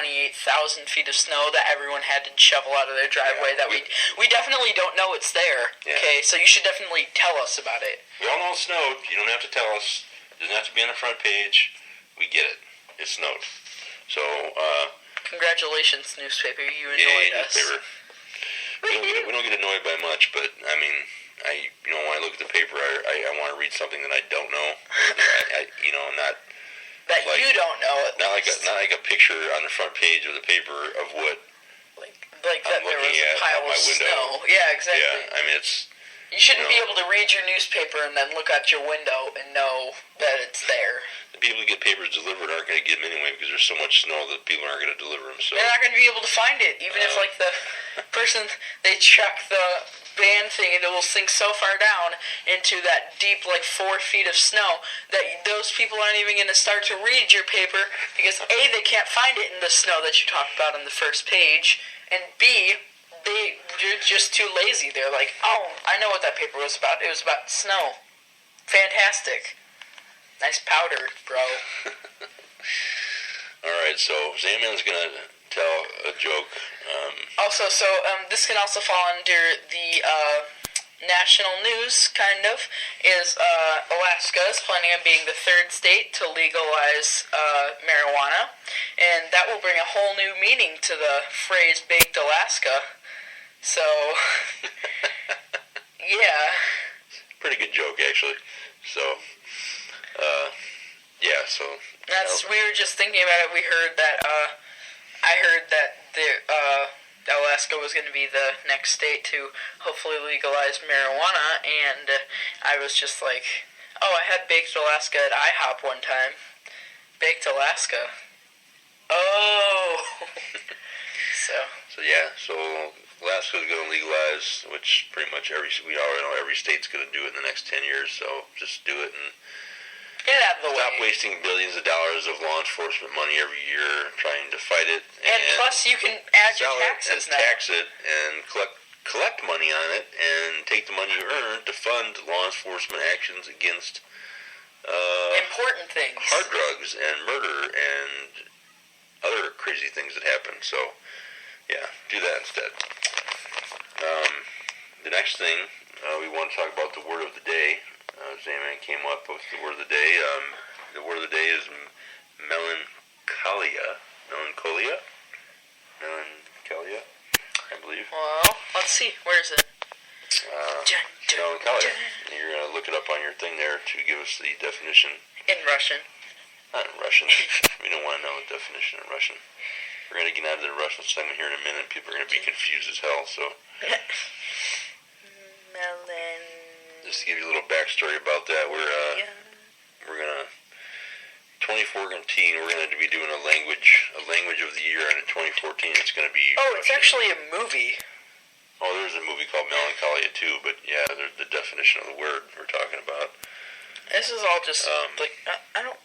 28,000 feet of snow that everyone had to shovel out of their driveway. That we definitely don't know it's there. Yeah. Okay, so you should definitely tell us about it. We all know it snowed. You don't have to tell us. It doesn't have to be on the front page. We get it. It snowed. So, congratulations, newspaper. You annoyed us. Newspaper. We don't get annoyed by much, but I mean, when I look at the paper, I want to read something that I don't know. Not that like, you don't know. Not like a picture on the front page of the paper of what like that there was a pile of snow. Yeah, exactly. Yeah, I mean it's. You shouldn't be able to read your newspaper and then look out your window and know that it's there. The people who get papers delivered aren't going to get them anyway because there's so much snow that people aren't going to deliver them. So they're not going to be able to find it, even if like the person they check the band thing and it will sink so far down into that deep 4 feet of snow that those people aren't even going to start to read your paper because A, they can't find it in the snow that you talked about on the first page, and B, you're just too lazy. They're like, oh, I know what that paper was about. It was about snow. Fantastic. Nice powder, bro. Alright, so Zayman's going to tell a joke. This can also fall under the national news, kind of, is Alaska is planning on being the third state to legalize marijuana, and that will bring a whole new meaning to the phrase baked Alaska. So, yeah. Pretty good joke, actually. So, we were just thinking about it. We heard that, I heard that Alaska was going to be the next state to hopefully legalize marijuana, and I was just like, oh, I had baked Alaska at IHOP one time. Baked Alaska. Oh! So Alaska's going to legalize, which pretty much we already know every state's going to do it in the next 10 years, so just do it and get it out of the way. Stop wasting billions of dollars of law enforcement money every year trying to fight it. And plus you can add your taxes now. Tax it and collect money on it and take the money you earn to fund law enforcement actions against important things. Hard drugs and murder and other crazy things that happen. So, yeah, do that instead. The next thing, we want to talk about the word of the day. Zayman came up with the word of the day. The word of the day is melancholia. Melancholia, I believe. Well, let's see. Where is it? Melancholia. You're going to look it up on your thing there to give us the definition. In Russian. Not in Russian. We don't want to know the definition in Russian. We're going to get out of the Russian segment here in a minute. People are going to be confused as hell, so... Just to give you a little backstory about that, we're gonna 2014. We're gonna be doing a language of the year, and in 2014 it's gonna be. Oh, it's actually a movie. Oh, there's a movie called Melancholia too, but yeah, there's the definition of the word we're talking about. This is all just I don't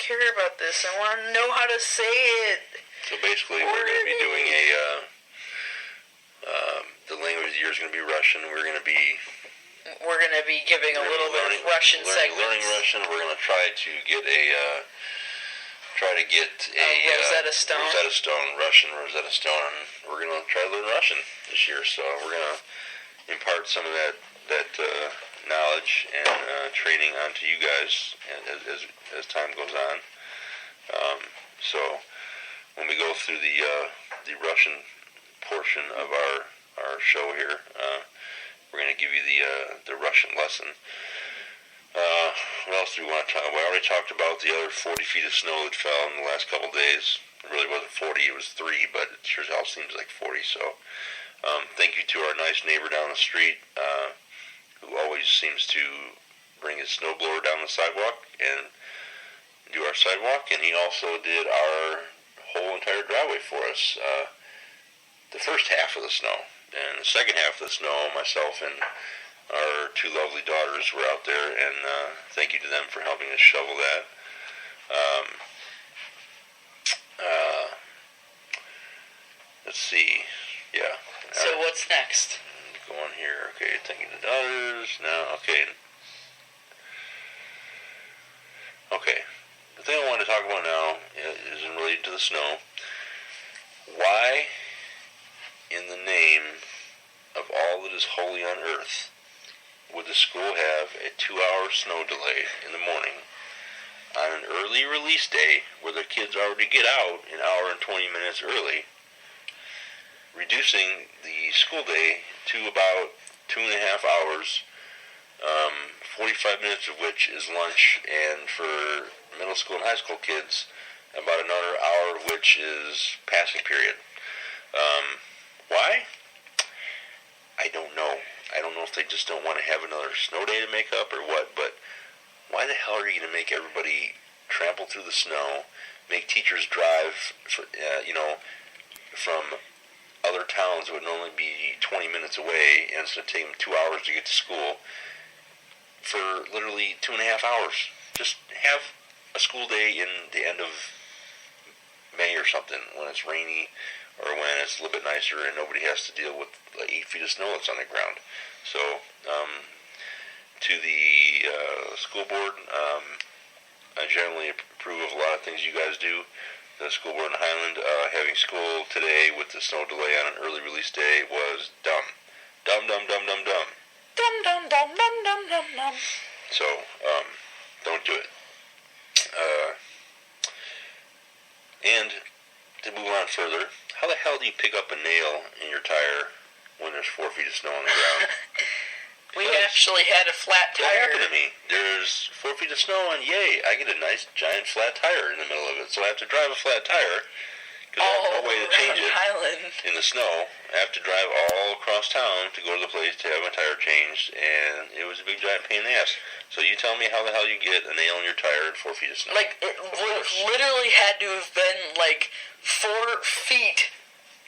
care about this. I want to know how to say it. So basically, we're gonna be doing the language of the year is going to be Russian. We're going to be giving a little bit of Russian segments. Learning Russian. We're going to try to get a Rosetta Stone. Russian Rosetta Stone. And we're going to try to learn Russian this year. So we're going to impart some of that knowledge and training onto you guys as time goes on. So when we go through the Russian portion of our show here, we're going to give you the Russian lesson. What else do we want to talk about? We already talked about the other 40 feet of snow that fell in the last couple of days. It really wasn't 40, it was 3, but it sure all seems like 40. So thank you to our nice neighbor down the street who always seems to bring his snowblower down the sidewalk and do our sidewalk, and he also did our whole entire driveway for us. The first half of the snow, and the second half of the snow, myself and our 2 lovely daughters were out there, and thank you to them for helping us shovel that. Let's see, yeah. So what's next? Go on here, okay, thank you to the daughters, now, okay. Okay, the thing I want to talk about now is in into the snow. Why, in the name of all that is holy on earth, would the school have a 2-hour snow delay in the morning on an early release day where the kids already get out an hour and 20 minutes early, reducing the school day to about 2.5 hours, 45 minutes of which is lunch, and for middle school and high school kids, about another hour of which is passing period. Why? I don't know. I don't know if they just don't want to have another snow day to make up or what, but why the hell are you going to make everybody trample through the snow, make teachers drive, from other towns that would normally be 20 minutes away, and it's going to take them 2 hours to get to school for literally 2.5 hours? Just have a school day in the end of May or something, when it's rainy or when it's a little bit nicer and nobody has to deal with 8 feet of snow that's on the ground. So, to the school board, I generally approve of a lot of things you guys do. The school board in Highland, having school today with the snow delay on an early release day was dumb. Dumb, dumb, dumb, dumb, dumb. Dum dum dum dum dum dum dum. So, don't do it. And to move on further, how the hell do you pick up a nail in your tire when there's 4 feet of snow on the ground? We actually had a flat That tire. happened to me. There's 4 feet of snow, and yay, I get a nice giant flat tire in the middle of it. So I have to drive a flat tire because I have no way to change it Highland. in the snow. I have to drive all across town to go to the place to have my tire changed, and it was a big giant pain in the ass. So you tell me how the hell you get a nail in your tire at 4 feet of snow. Like, it literally had to have been like 4 feet.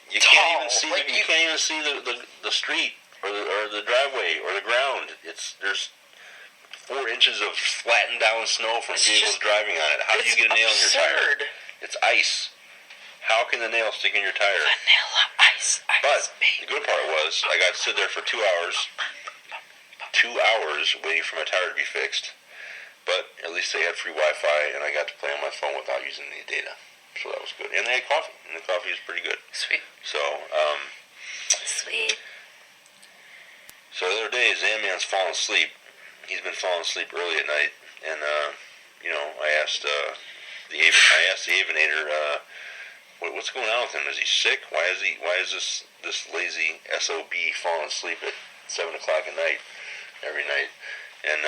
You tall. can't even see. Like you can't even see the street or the driveway or the ground. There's 4 inches of flattened down snow from vehicles driving on it. How do you get a nail in your tire? It's ice. How can the nail stick in your tire? Vanilla ice. But the good part was I got to sit there for 2 hours. 2 hours waiting for my tire to be fixed. But at least they had free Wi-Fi, and I got to play on my phone without using any data. So that was good. And they had coffee, and the coffee was pretty good. Sweet. So, Sweet. So the other day, Zamman's fallen asleep. He's been falling asleep early at night, and I asked the Avinator, what's going on with him? Is he sick? Why is this lazy SOB falling asleep at 7 o'clock at night every night? And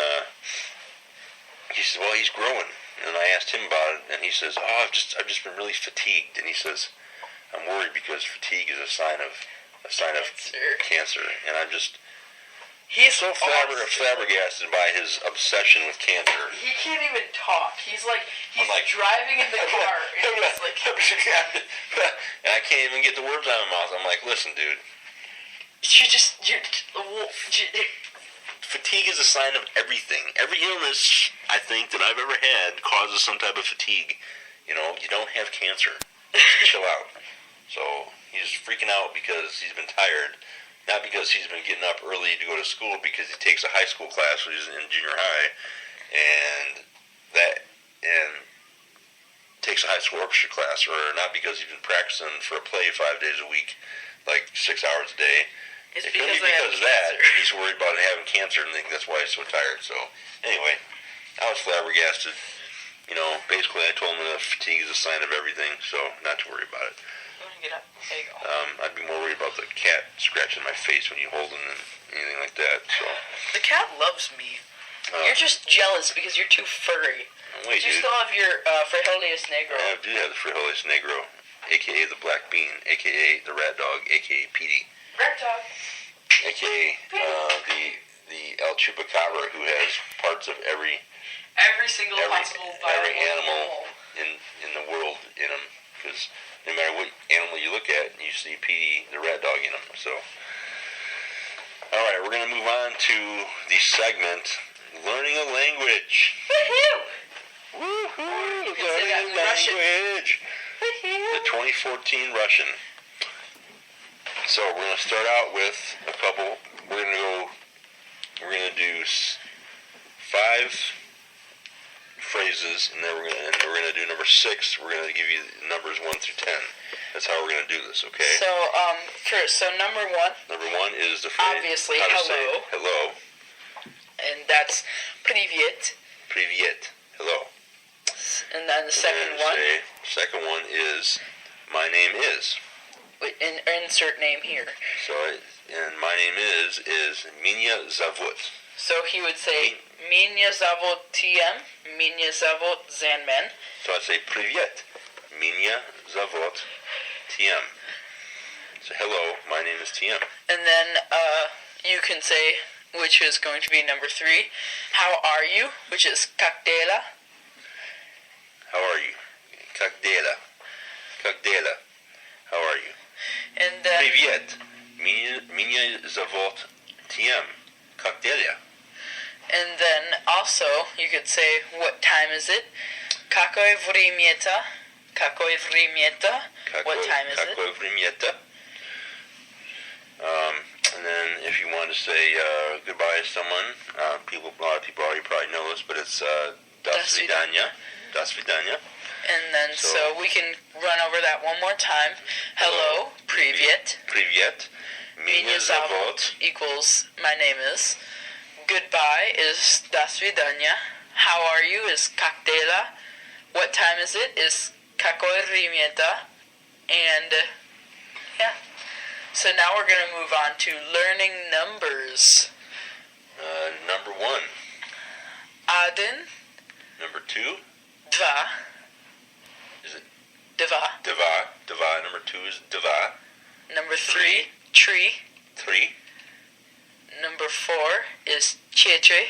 he says, well, he's growing. And I asked him about it, and he says, I've just been really fatigued. And he says, I'm worried because fatigue is a sign of cancer. And he's so flabbergasted by his obsession with cancer. He can't even talk. He's driving in the car, and he's like, and I can't even get the words out of my mouth. I'm like, listen, dude. Fatigue is a sign of everything. Every illness, I think, that I've ever had causes some type of fatigue. You don't have cancer. Just chill out. So he's freaking out because he's been tired. Not because he's been getting up early to go to school, because he takes a high school class when he's in junior high, and takes a high school orchestra class, or not because he's been practicing for a play 5 days a week, like 6 hours a day. It's it could be because of that. He's worried about having cancer and think that's why he's so tired. So, anyway, I was flabbergasted. Basically I told him that fatigue is a sign of everything, so not to worry about it. Get up. There you go. I'd be more worried about the cat scratching my face when you hold him than anything like that. So the cat loves me. You're just jealous because you're too furry. Wait, you still have your frijoles negro. I do have the frijoles negro, a.k.a. the black bean, a.k.a. the rat dog, a.k.a. Petey. Rat dog. A.k.a. The El Chupacabra, who has parts of every single possible animal in the world in him. Because no matter what animal you look at, you see Petey, the rat dog, in him. So, all right, we're going to move on to the segment, Learning a Language. Woohoo! Woohoo! Learning a language. The 2014 Russian. So we're going to start out with a couple. We're going to do 5 phrases, and then we're gonna do number 6. We're gonna give you numbers 1 through 10. That's how we're gonna do this, okay? So first, number 1. Number 1 is the phrase. Obviously, how to hello. say hello. And that's привет. Привет. Hello. And then the second one is my name is. Insert name here. So, and my name is Меня зовут. So he would say, Меня зовут Тiem, Меня зовут Zanman. So I'd say, Привет, Меня зовут Tiem. So, hello, my name is Tiem. And then you can say, which is going to be number 3, how are you, which is как дела. How are you? Как дела. Как дела. How are you? And then, Привет, Меня зовут Tiem. Как дела. And then also you could say, what time is it? Какое время-то? Какое время-то? What time is it? Какое время-то? And then if you want to say goodbye to someone, a lot of people already probably know this, but it's до свидания. До свидания. And then so we can run over that one more time. Hello, привет. Привет. Меня зовут equals my name is. Goodbye is до свидания. How are you is как дела. What time is it is какое время-то. And yeah. So now we're going to move on to learning numbers. Number 1. Один. Number 2. Два. Is it? Два. Два. Два. Number 2 is dva. Number 3. Tree. 3. Number 4 is четыре.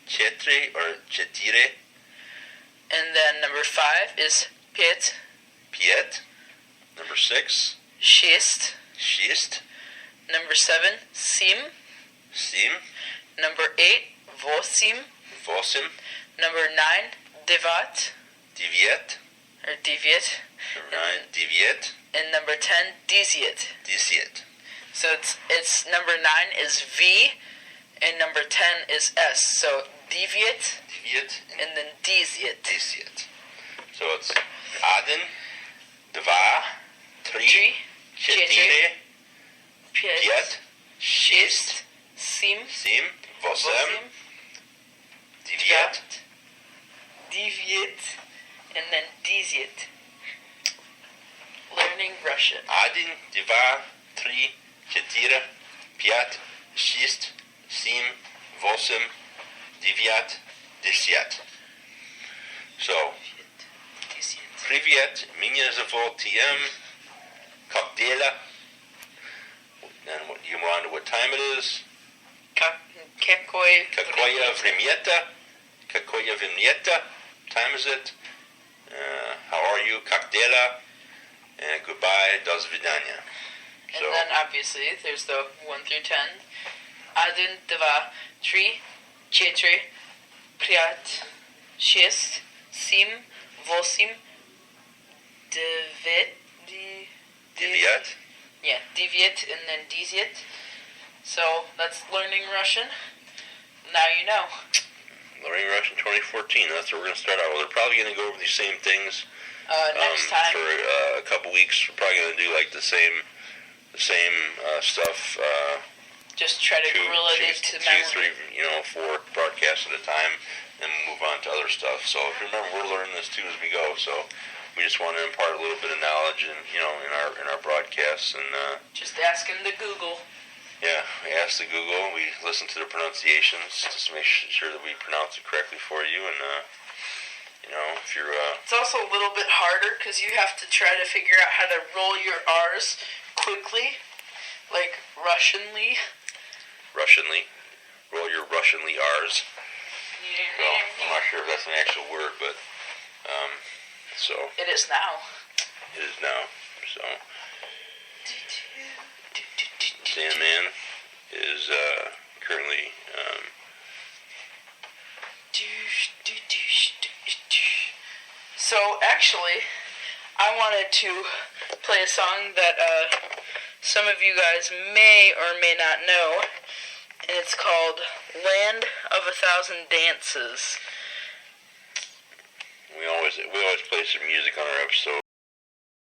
Четыре or четыре. And then number 5 is пять. Пять. Number 6. Шесть. Шесть. Number 7, семь. Семь. Number 8, восемь. Восемь. Number 9, девять. Девять. Or девять. Number 9, девять. And number 10, десять. Десять. So it's number 9 is V, and number 10 is S. So девять. Девять. And then десять. Десять. So it's один, два, три, четыре, пять, шесть, семь, восемь, девять, and then десять. Learning Russian. Один, два, три, четыре, пять, шесть, семь, восемь, девять, десять. So, привет, меня зовут Тiem. Как дела? Then you wonder what time it is. Какое время-то? Какое время-то? Time is it? How are you? Как дела? And goodbye, до свидания. And then obviously there's the 1 through 10. Один, два, три, четыре, пять, шесть, семь, восемь, девять. Девять. Yeah, девять and then десять. So that's learning Russian. Now you know. Learning Russian 2014. That's what we're going to start out with. We're probably going to go over these same things next time for a couple weeks. We're probably going to do like the same stuff. Just try to grill it into memory. 2, 3, 4 broadcasts at a time, and move on to other stuff. So if you remember, we're learning this too as we go. So we just want to impart a little bit of knowledge, and in our broadcasts, and just asking the Google. Yeah, we ask the Google. We listen to the pronunciations just to make sure that we pronounce it correctly for you, and if you're It's also a little bit harder because you have to try to figure out how to roll your R's quickly, like Russianly. Roll your Russianly R's. Well, I'm not sure if that's an actual word, but so it is now. It is now. So Sandman is currently So actually, I wanted to play a song that some of you guys may or may not know, and it's called Land of a Thousand Dances. always play some music on our episode.